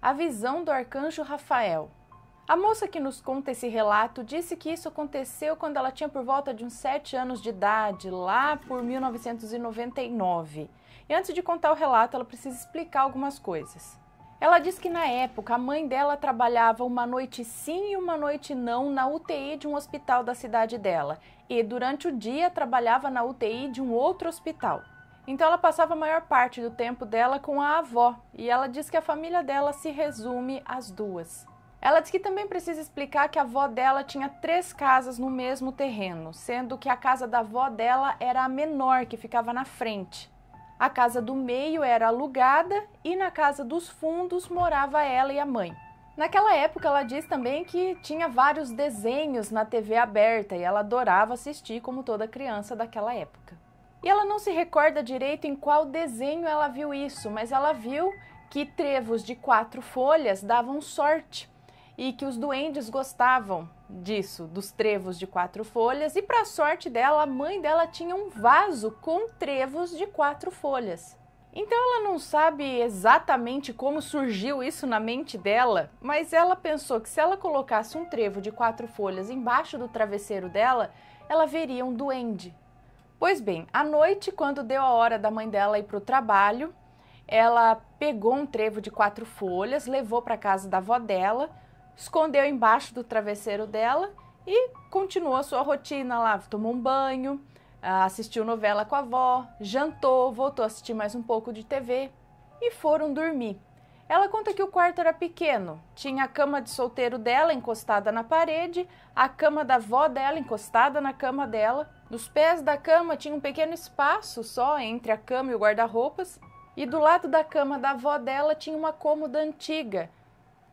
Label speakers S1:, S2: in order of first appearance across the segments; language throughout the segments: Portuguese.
S1: A visão do arcanjo Rafael. A moça que nos conta esse relato disse que isso aconteceu quando ela tinha por volta de uns 7 anos de idade, lá por 1999. E antes de contar o relato, ela precisa explicar algumas coisas. Ela diz que na época a mãe dela trabalhava uma noite sim e uma noite não na UTI de um hospital da cidade dela e durante o dia trabalhava na UTI de um outro hospital. Então ela passava a maior parte do tempo dela com a avó e ela diz que a família dela se resume às duas. Ela diz que também precisa explicar que a avó dela tinha 3 casas no mesmo terreno, sendo que a casa da avó dela era a menor, que ficava na frente. A casa do meio era alugada e na casa dos fundos morava ela e a mãe. Naquela época ela diz também que tinha vários desenhos na TV aberta e ela adorava assistir como toda criança daquela época. E ela não se recorda direito em qual desenho ela viu isso, mas ela viu que trevos de 4 folhas davam sorte e que os duendes gostavam disso, dos trevos de 4 folhas, e para sorte dela, a mãe dela tinha um vaso com trevos de 4 folhas. Então ela não sabe exatamente como surgiu isso na mente dela, mas ela pensou que se ela colocasse um trevo de 4 folhas embaixo do travesseiro dela, ela veria um duende. Pois bem, à noite, quando deu a hora da mãe dela ir para o trabalho, ela pegou um trevo de 4 folhas, levou para casa da avó dela, escondeu embaixo do travesseiro dela e continuou a sua rotina lá. Tomou um banho, assistiu novela com a avó, jantou, voltou a assistir mais um pouco de TV e foram dormir. Ela conta que o quarto era pequeno, tinha a cama de solteiro dela encostada na parede, a cama da avó dela encostada na cama dela. Nos pés da cama tinha um pequeno espaço só entre a cama e o guarda-roupas e do lado da cama da avó dela tinha uma cômoda antiga,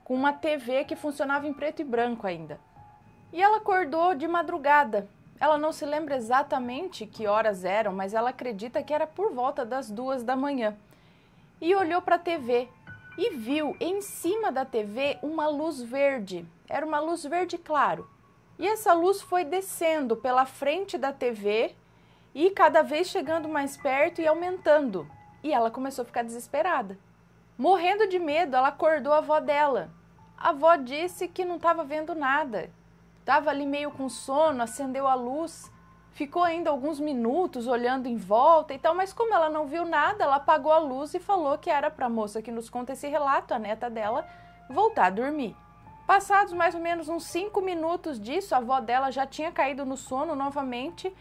S1: com uma TV que funcionava em preto e branco ainda. E ela acordou de madrugada. Ela não se lembra exatamente que horas eram, mas ela acredita que era por volta das 2 da manhã. E olhou para a TV e viu em cima da TV uma luz verde. Era uma luz verde claro. E essa luz foi descendo pela frente da TV e cada vez chegando mais perto e aumentando. E ela começou a ficar desesperada. Morrendo de medo, ela acordou a avó dela. A avó disse que não estava vendo nada. Estava ali meio com sono, acendeu a luz, ficou ainda alguns minutos olhando em volta e tal, mas como ela não viu nada, ela apagou a luz e falou que era para a moça que nos conta esse relato, a neta dela, voltar a dormir. Passados mais ou menos uns 5 minutos disso, a avó dela já tinha caído no sono novamente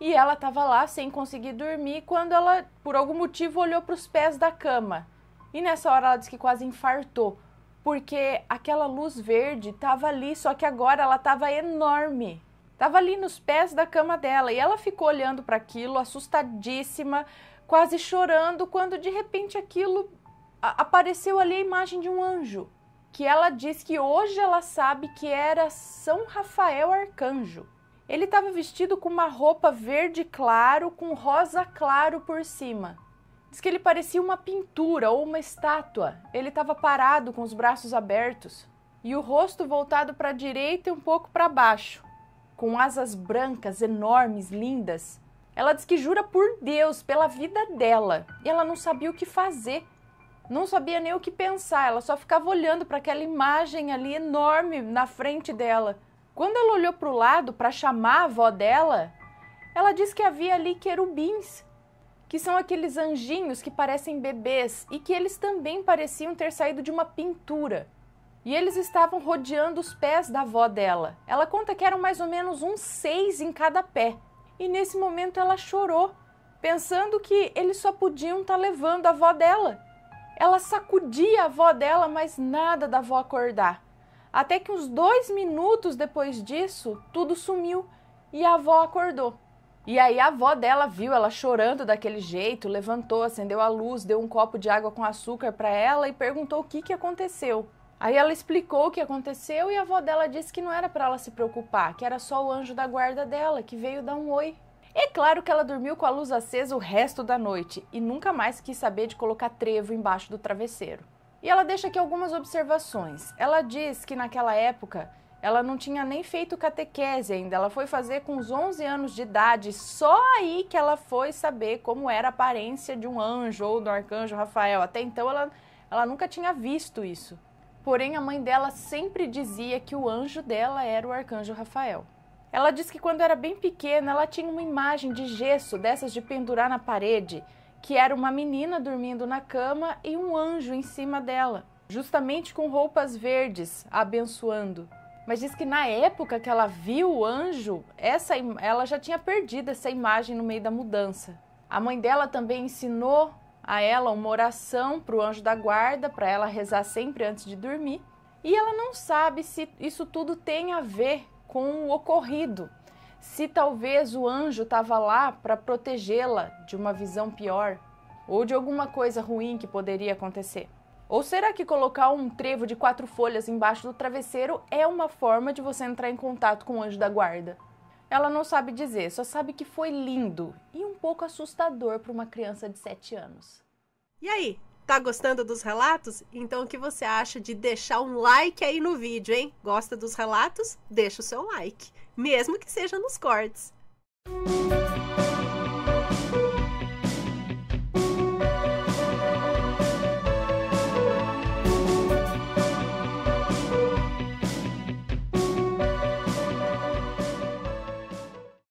S1: e ela estava lá sem conseguir dormir quando ela, por algum motivo, olhou para os pés da cama. E nessa hora ela disse que quase infartou, porque aquela luz verde estava ali, só que agora ela estava enorme. Estava ali nos pés da cama dela e ela ficou olhando para aquilo, assustadíssima, quase chorando, quando de repente aquilo apareceu ali a imagem de um anjo, que ela diz que hoje ela sabe que era São Rafael Arcanjo. Ele estava vestido com uma roupa verde claro, com rosa claro por cima. Diz que ele parecia uma pintura ou uma estátua. Ele estava parado com os braços abertos e o rosto voltado para a direita e um pouco para baixo, com asas brancas, enormes, lindas. Ela diz que jura por Deus, pela vida dela, e ela não sabia o que fazer, não sabia nem o que pensar, ela só ficava olhando para aquela imagem ali enorme na frente dela. Quando ela olhou para o lado para chamar a avó dela, ela diz que havia ali querubins, que são aqueles anjinhos que parecem bebês e que eles também pareciam ter saído de uma pintura. E eles estavam rodeando os pés da avó dela. Ela conta que eram mais ou menos uns 6 em cada pé. E nesse momento ela chorou, pensando que eles só podiam estar levando a avó dela. Ela sacudia a avó dela, mas nada da avó acordar. Até que uns 2 minutos depois disso, tudo sumiu e a avó acordou. E aí a avó dela viu ela chorando daquele jeito, levantou, acendeu a luz, deu um copo de água com açúcar para ela e perguntou o que aconteceu. Aí ela explicou o que aconteceu e a avó dela disse que não era para ela se preocupar, que era só o anjo da guarda dela, que veio dar um oi. É claro que ela dormiu com a luz acesa o resto da noite e nunca mais quis saber de colocar trevo embaixo do travesseiro. E ela deixa aqui algumas observações. Ela diz que naquela época ela não tinha nem feito catequese ainda, ela foi fazer com uns 11 anos de idade, só aí que ela foi saber como era a aparência de um anjo ou do arcanjo Rafael. Até então Ela nunca tinha visto isso. Porém, a mãe dela sempre dizia que o anjo dela era o arcanjo Rafael. Ela diz que quando era bem pequena, ela tinha uma imagem de gesso, dessas de pendurar na parede, que era uma menina dormindo na cama e um anjo em cima dela, justamente com roupas verdes, abençoando. Mas diz que na época que ela viu o anjo, ela já tinha perdido essa imagem no meio da mudança. A mãe dela também ensinou a ela uma oração para o anjo da guarda, para ela rezar sempre antes de dormir. E ela não sabe se isso tudo tem a ver com o ocorrido, se talvez o anjo estava lá para protegê-la de uma visão pior ou de alguma coisa ruim que poderia acontecer. Ou será que colocar um trevo de 4 folhas embaixo do travesseiro é uma forma de você entrar em contato com o anjo da guarda? Ela não sabe dizer, só sabe que foi lindo e um pouco assustador para uma criança de 7 anos.
S2: E aí, tá gostando dos relatos? Então o que você acha de deixar um like aí no vídeo, hein? Gosta dos relatos? Deixa o seu like, mesmo que seja nos cortes.